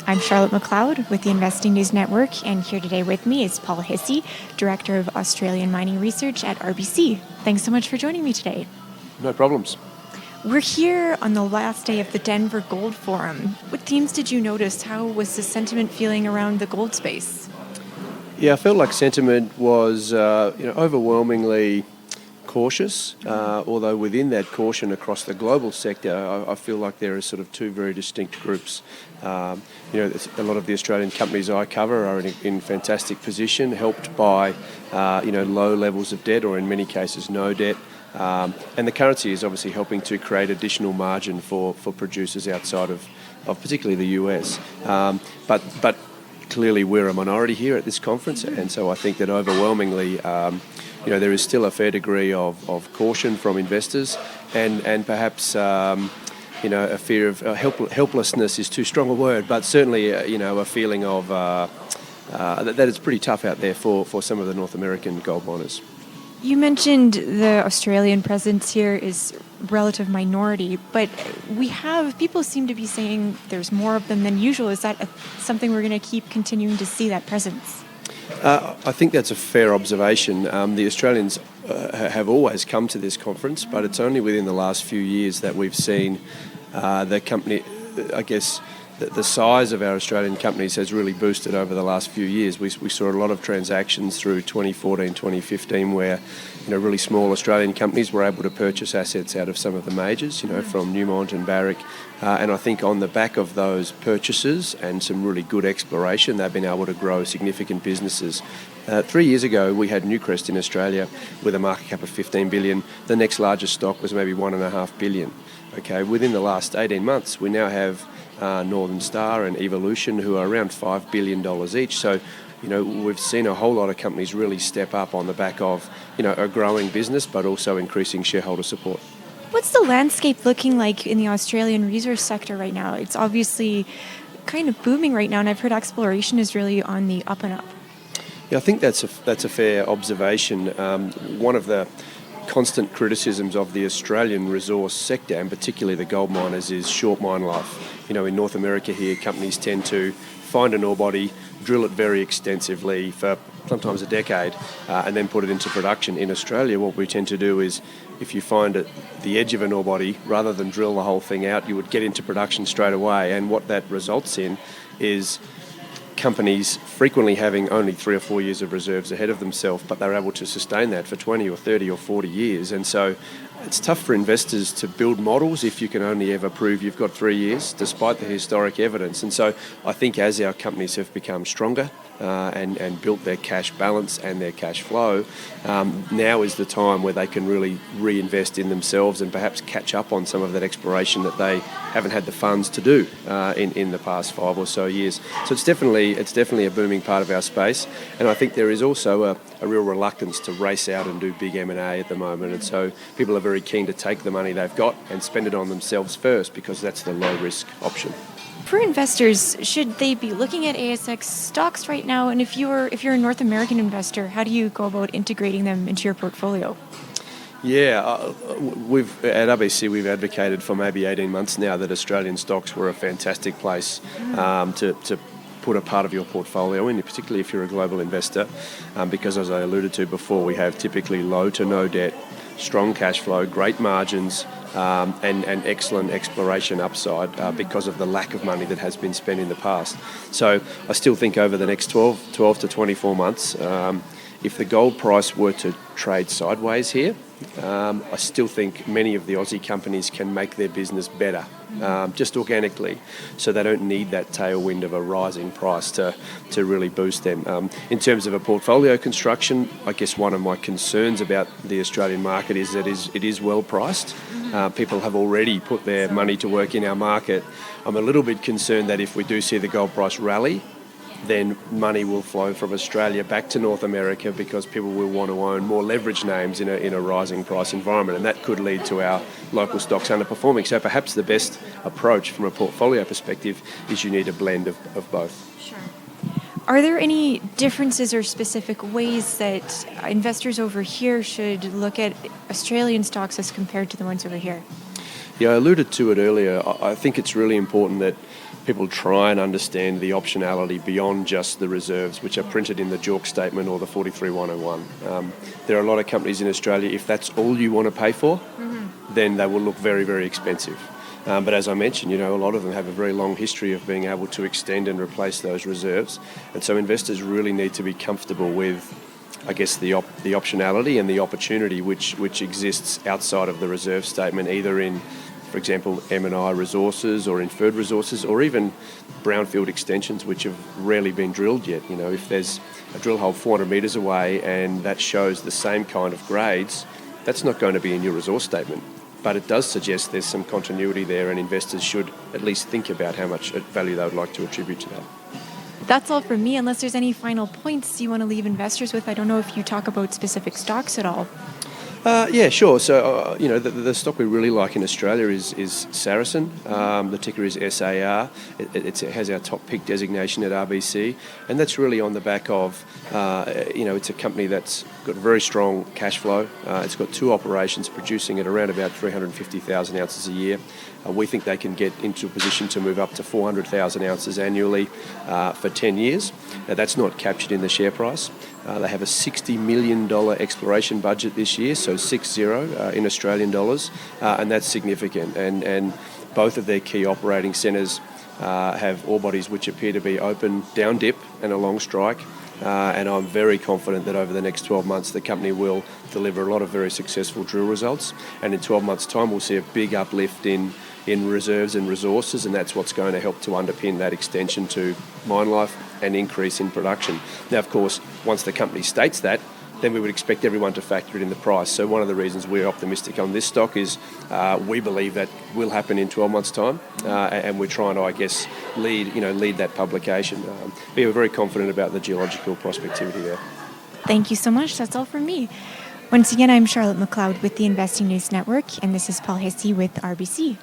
I'm Charlotte McLeod with the Investing News Network, and here today with me is Paul Hissey, Director of Australian Mining Research at RBC. Thanks so much for joining me today. No problems. We're here on the last day of the Denver Gold Forum. What themes did you notice? How was the sentiment feeling around the gold space? Yeah, I felt like sentiment was overwhelmingly cautious, although within that caution across the global sector, I feel like there are sort of two very distinct groups. A lot of the Australian companies I cover are in fantastic position, helped by low levels of debt, or in many cases no debt. And the currency is obviously helping to create additional margin for producers outside of particularly the US. But clearly we're a minority here at this conference, and so I think that overwhelmingly there is still a fair degree of caution from investors, and perhaps a fear of helplessness is too strong a word, but certainly a feeling of that it's pretty tough out there for some of the North American gold miners. You mentioned the Australian presence here is relative minority, but people seem to be saying there's more of them than usual. Is that something we're going to keep continuing to see, that presence? I think that's a fair observation. The Australians have always come to this conference, but it's only within the last few years that we've seen the company, I guess, the size of our Australian companies has really boosted over the last few years. We saw a lot of transactions through 2014, 2015 where really small Australian companies were able to purchase assets out of some of the majors, from Newmont and Barrick. And I think on the back of those purchases and some really good exploration, they've been able to grow significant businesses. 3 years ago, we had Newcrest in Australia with a market cap of 15 billion. The next largest stock was maybe 1.5 billion. Okay, within the last 18 months, we now have Northern Star and Evolution, who are around $5 billion each. So, we've seen a whole lot of companies really step up on the back of, a growing business, but also increasing shareholder support. What's the landscape looking like in the Australian resource sector right now? It's obviously kind of booming right now, and I've heard exploration is really on the up and up. Yeah, I think that's a fair observation. One of the constant criticisms of the Australian resource sector, and particularly the gold miners, is short mine life. In North America here, companies tend to find an ore body, drill it very extensively for sometimes a decade, and then put it into production. In Australia, what we tend to do is, if you find it the edge of an ore body, rather than drill the whole thing out, you would get into production straight away. And what that results in is companies frequently having only 3 or 4 years of reserves ahead of themselves, but they're able to sustain that for 20 or 30 or 40 years. And so it's tough for investors to build models if you can only ever prove you've got 3 years, despite the historic evidence. And so I think as our companies have become stronger and built their cash balance and their cash flow, now is the time where they can really reinvest in themselves and perhaps catch up on some of that exploration that they haven't had the funds to do in the past 5 or so years. So it's definitely a booming part of our space, and I think there is also a real reluctance to race out and do big M&A at the moment, and so people are very keen to take the money they've got and spend it on themselves first, because that's the low risk option. For investors, should they be looking at ASX stocks right now? And if you're a North American investor, how do you go about integrating them into your portfolio? Yeah, at RBC we've advocated for maybe 18 months now that Australian stocks were a fantastic place to put a part of your portfolio in, particularly if you're a global investor, because as I alluded to before, we have typically low to no debt, strong cash flow, great margins, and excellent exploration upside because of the lack of money that has been spent in the past. So I still think over the next 12 to 24 months, if the gold price were to trade sideways here, I still think many of the Aussie companies can make their business better, just organically, so they don't need that tailwind of a rising price to really boost them. In terms of a portfolio construction, I guess one of my concerns about the Australian market is that it is well priced. People have already put their money to work in our market. I'm a little bit concerned that if we do see the gold price rally, then money will flow from Australia back to North America, because people will want to own more leveraged names in a rising price environment, and that could lead to our local stocks underperforming. So perhaps the best approach from a portfolio perspective is you need a blend of both. Sure. Are there any differences or specific ways that investors over here should look at Australian stocks as compared to the ones over here? Yeah, I alluded to it earlier. I think it's really important that people try and understand the optionality beyond just the reserves, which are printed in the JORC statement or the 43101. There are a lot of companies in Australia, if that's all you want to pay for, then they will look very, very expensive. But as I mentioned, a lot of them have a very long history of being able to extend and replace those reserves. And so investors really need to be comfortable with, I guess, the optionality and the opportunity which exists outside of the reserve statement, either in, for example, M&I resources or inferred resources, or even brownfield extensions which have rarely been drilled yet. If there's a drill hole 400 metres away and that shows the same kind of grades, that's not going to be in your resource statement. But it does suggest there's some continuity there, and investors should at least think about how much value they would like to attribute to that. That's all from me, unless there's any final points you want to leave investors with. I don't know if you talk about specific stocks at all. Yeah, sure. So, the stock we really like in Australia is Saracen. The ticker is SAR. It has our top pick designation at RBC, and that's really on the back of, it's a company that's got very strong cash flow. It's got two operations producing at around about 350,000 ounces a year. We think they can get into a position to move up to 400,000 ounces annually for 10 years. Now, that's not captured in the share price. They have a $60 million exploration budget this year, so 60 in Australian dollars, and that's significant. And both of their key operating centres have ore bodies which appear to be open down dip and along strike. And I'm very confident that over the next 12 months the company will deliver a lot of very successful drill results, and in 12 months' time we'll see a big uplift in reserves and resources, and that's what's going to help to underpin that extension to mine life and increase in production. Now, of course, once the company states that, then we would expect everyone to factor it in the price. So one of the reasons we're optimistic on this stock is we believe that will happen in 12 months' time, and we're trying to, I guess, lead that publication. We're very confident about the geological prospectivity there. Thank you so much. That's all from me. Once again, I'm Charlotte McLeod with the Investing News Network, and this is Paul Hissey with RBC.